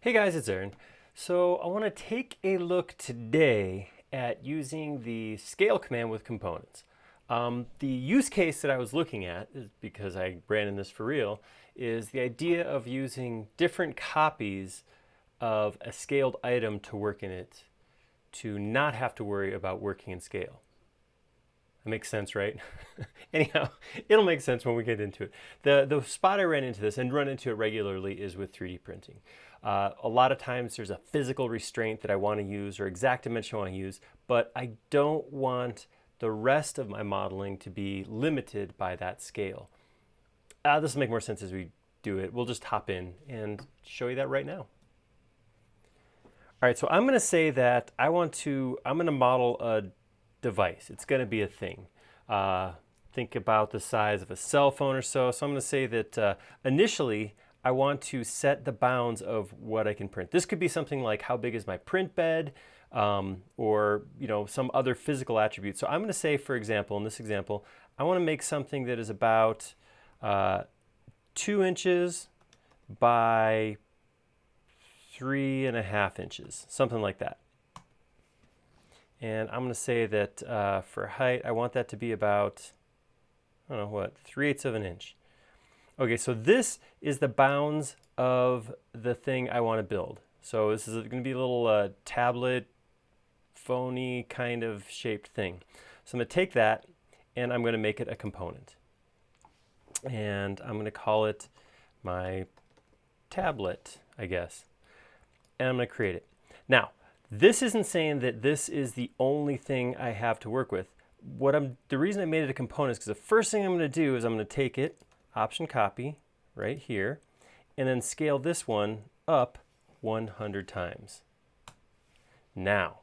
Hey guys, it's Aaron. So I want to take a look today at using the scale command with components. The use case that I was looking at, is because I ran in this for real, is the idea of using different copies of a scaled item to work in it to not have to worry about working in scale. That makes sense, right? Anyhow, it'll make sense when we get into it. The spot I ran into this and run into it regularly is with 3D printing. A lot of times there's a physical restraint that I want to use or exact dimension I want to use, but I don't want the rest of my modeling to be limited by that scale. This will make more sense as we do it. We'll just hop in and show you that right now. All right, so I'm going to say that I'm going to model a device. It's going to be a thing. Think about the size of a cell phone or so. So I'm going to say that initially I want to set the bounds of what I can print. This could be something like how big is my print bed, or some other physical attribute. So I'm going to say, for example, in this example, I want to make something that is about 2 inches by 3.5 inches, something like that. And I'm going to say that for height, I want that to be about, I don't know what, 3/8 of an inch. Okay, so this is the bounds of the thing I want to build. So this is going to be a little tablet, phony kind of shaped thing. So I'm going to take that and I'm going to make it a component. And I'm going to call it my tablet, I guess. And I'm going to create it. Now, this isn't saying that this is the only thing I have to work with. The reason I made it a component is because the first thing I'm going to do is I'm going to take it, Option copy right here, and then scale this one up 100 times. Now,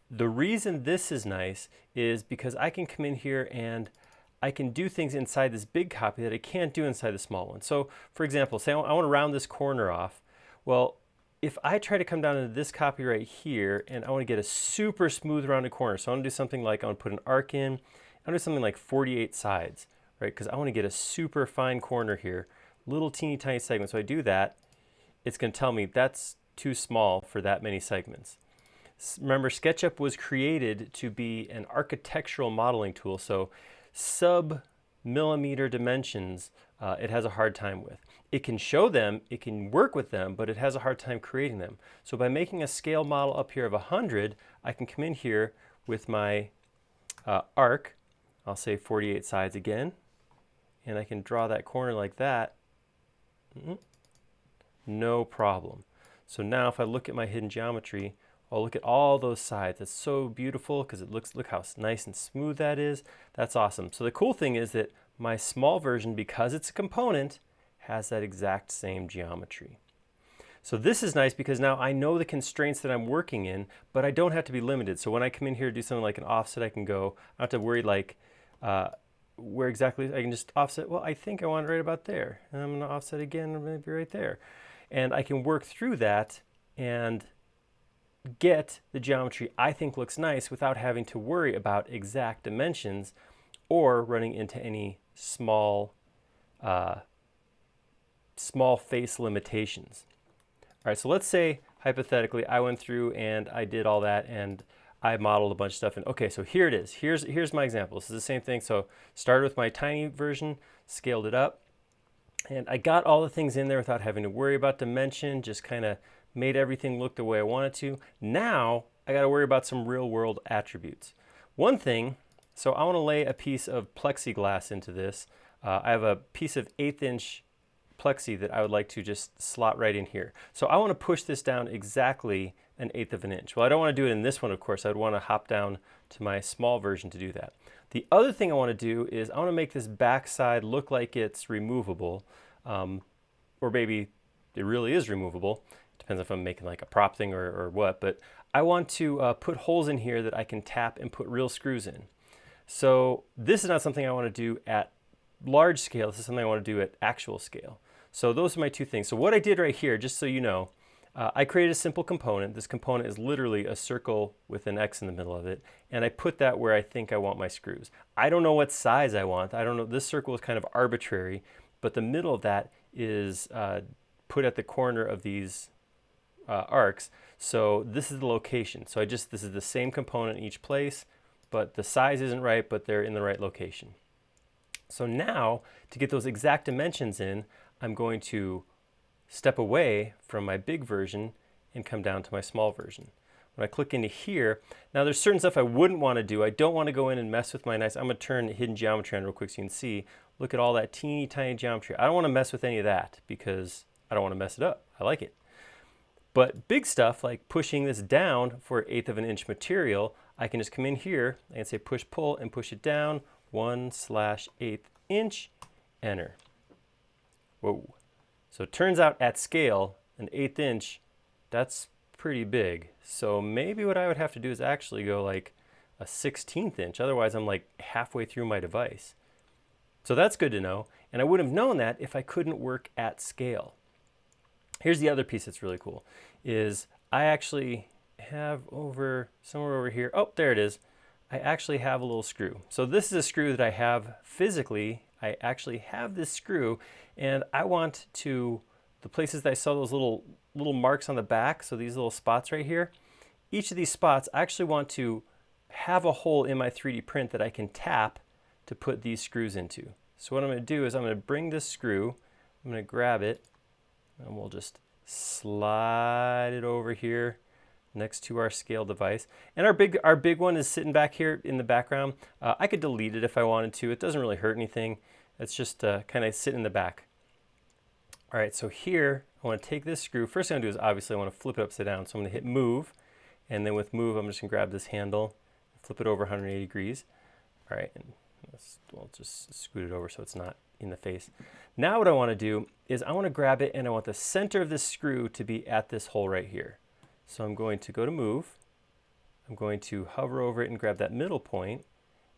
the reason this is nice is because I can come in here and I can do things inside this big copy that I can't do inside the small one. So for example, say I want to round this corner off. Well, if I try to come down into this copy right here and I want to get a super smooth rounded corner, so I want to do something like I want to put an arc in, I want to do something like 48 sides, right? Because I want to get a super fine corner here, little teeny tiny segments. So I do that, it's going to tell me that's too small for that many segments. Remember, SketchUp was created to be an architectural modeling tool, so sub-millimeter dimensions it has a hard time with. It can show them, it can work with them, but it has a hard time creating them. So by making a scale model up here of 100, I can come in here with my arc, I'll say 48 sides again, and I can draw that corner like that. No problem. So now if I look at my hidden geometry, I'll look at all those sides. That's so beautiful because it looks, look how nice and smooth that is. That's awesome. So the cool thing is that my small version, because it's a component, has that exact same geometry. So this is nice because now I know the constraints that I'm working in, but I don't have to be limited. So when I come in here to do something like an offset, I can go, I don't have to worry like where exactly, I can just offset, well, I think I want it right about there. And I'm gonna offset again, maybe right there. And I can work through that and get the geometry I think looks nice without having to worry about exact dimensions or running into any small face limitations. All right, so let's say hypothetically I went through and I did all that and I modeled a bunch of stuff. And okay, so here it is. Here's my example. This is the same thing. So started with my tiny version, scaled it up, and I got all the things in there without having to worry about dimension, just kind of made everything look the way I wanted to. Now I got to worry about some real world attributes. One thing, so I want to lay a piece of plexiglass into this. I have a piece of 1/8 inch plexi that I would like to just slot right in here. So I want to push this down exactly 1/8 of an inch. Well, I don't want to do it in this one, of course. I'd want to hop down to my small version to do that. The other thing I want to do is I want to make this backside look like it's removable, or maybe it really is removable. Depends if I'm making like a prop thing or what, but I want to put holes in here that I can tap and put real screws in. So this is not something I want to do at large scale. This is something I want to do at actual scale. So those are my two things. So what I did right here, just so you know, I created a simple component. This component is literally a circle with an X in the middle of it, and I put that where I think I want my screws. I don't know what size I want. I don't know. This circle is kind of arbitrary, but the middle of that is put at the corner of these arcs. So this is the location. So this is the same component in each place, but the size isn't right, but they're in the right location. So now, to get those exact dimensions in, I'm going to step away from my big version and come down to my small version. When I click into here, now there's certain stuff I wouldn't want to do. I don't want to go in and mess with my nice, I'm going to turn hidden geometry on real quick so you can see. Look at all that teeny tiny geometry. I don't want to mess with any of that because I don't want to mess it up. I like it. But big stuff like pushing this down for 1/8 of an inch material, I can just come in here and say push pull and push it down 1/8 inch, enter. Whoa. So it turns out at scale, an 1/8 inch, that's pretty big. So maybe what I would have to do is actually go like a 1/16 inch. Otherwise I'm like halfway through my device. So that's good to know. And I would have known that if I couldn't work at scale. Here's the other piece that's really cool, is I actually have somewhere over here, oh, there it is. I actually have a little screw. So this is a screw that I have physically. I actually have this screw, and I want to, the places that I saw those little marks on the back, so these little spots right here, each of these spots, I actually want to have a hole in my 3D print that I can tap to put these screws into. So what I'm going to do is I'm going to bring this screw, I'm going to grab it, and we'll just slide it over here next to our scale device. And our big one is sitting back here in the background. I could delete it if I wanted to. It doesn't really hurt anything. It's just kind of sit in the back. All right, so here I want to take this screw. First thing I'm going to do is obviously I want to flip it upside down. So I'm going to hit move, and then with move I'm just going to grab this handle, flip it over 180 degrees. All right, and we'll just scoot it over so it's not in the face. Now what I want to do is I want to grab it and I want the center of this screw to be at this hole right here. So I'm going to go to move, I'm going to hover over it and grab that middle point,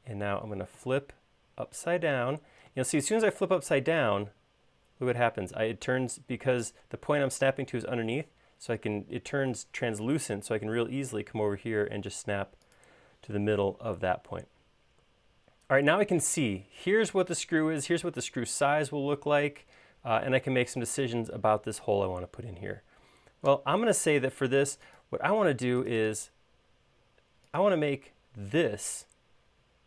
and now I'm going to flip upside down. You'll see as soon as I flip upside down, look what happens. It turns, because the point I'm snapping to is underneath, so it turns translucent, so I can real easily come over here and just snap to the middle of that point. All right, now I can see, here's what the screw is, here's what the screw size will look like, and I can make some decisions about this hole I want to put in here. Well, I'm going to say that for this, what I want to do is, I want to make this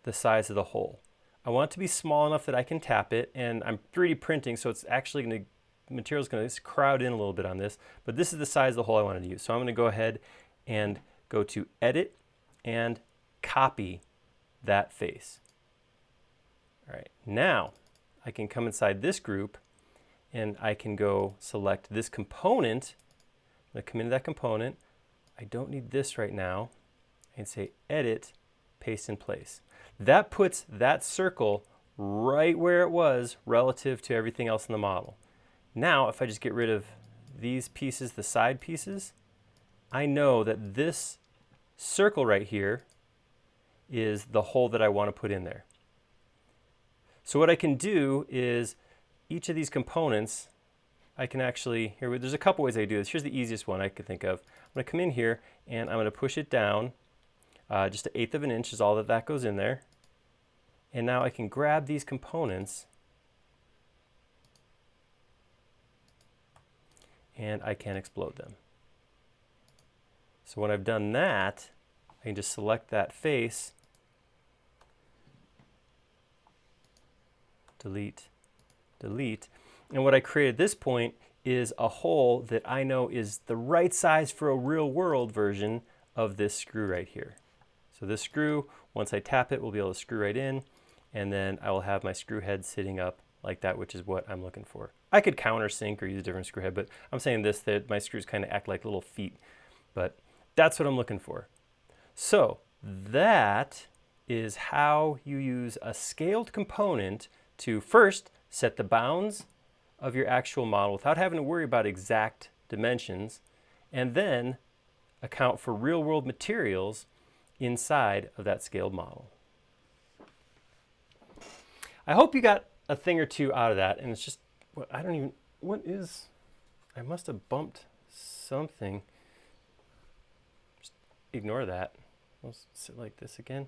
the size of the hole. I want it to be small enough that I can tap it, and I'm 3D printing, so it's actually going to, the material is going to crowd in a little bit on this, but this is the size of the hole I wanted to use. So I'm going to go ahead and go to Edit and copy that face. All right, now I can come inside this group and I can go select this component. I'm going to come into that component. I don't need this right now. I can say Edit, Paste in Place. That puts that circle right where it was relative to everything else in the model. Now, if I just get rid of these pieces, the side pieces, I know that this circle right here is the hole that I want to put in there. So what I can do is each of these components, I can actually, there's a couple ways I do this. Here's the easiest one I could think of. I'm going to come in here and I'm going to push it down. Just 1/8 of an inch is all that goes in there. And now I can grab these components and I can explode them. So when I've done that, I can just select that face, delete, delete. And what I created at this point is a hole that I know is the right size for a real world version of this screw right here. So this screw, once I tap it, will be able to screw right in, and then I will have my screw head sitting up like that, which is what I'm looking for. I could countersink or use a different screw head, but I'm saying this, that my screws kind of act like little feet, but that's what I'm looking for. So that is how you use a scaled component to first set the bounds of your actual model without having to worry about exact dimensions, and then account for real world materials inside of that scaled model. I hope you got a thing or two out of that, and it's just, I must have bumped something. Just ignore that. I'll sit like this again.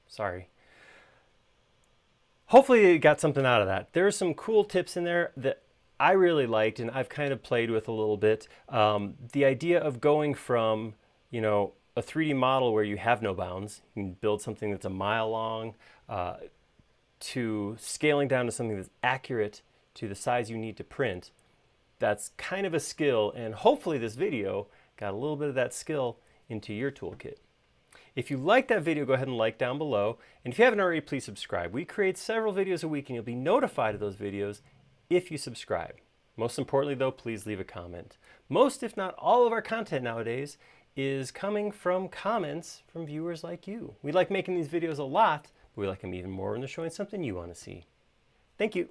Sorry. Hopefully you got something out of that. There are some cool tips in there that I really liked, and I've kind of played with a little bit, the idea of going from, a 3D model where you have no bounds, you can build something that's a mile long, to scaling down to something that's accurate to the size you need to print. That's kind of a skill, and hopefully this video got a little bit of that skill into your toolkit. If you like that video, go ahead and like down below. And if you haven't already, please subscribe. We create several videos a week, and you'll be notified of those videos if you subscribe. Most importantly, though, please leave a comment. Most, if not all, of our content nowadays is coming from comments from viewers like you. We like making these videos a lot, but we like them even more when they're showing something you want to see. Thank you.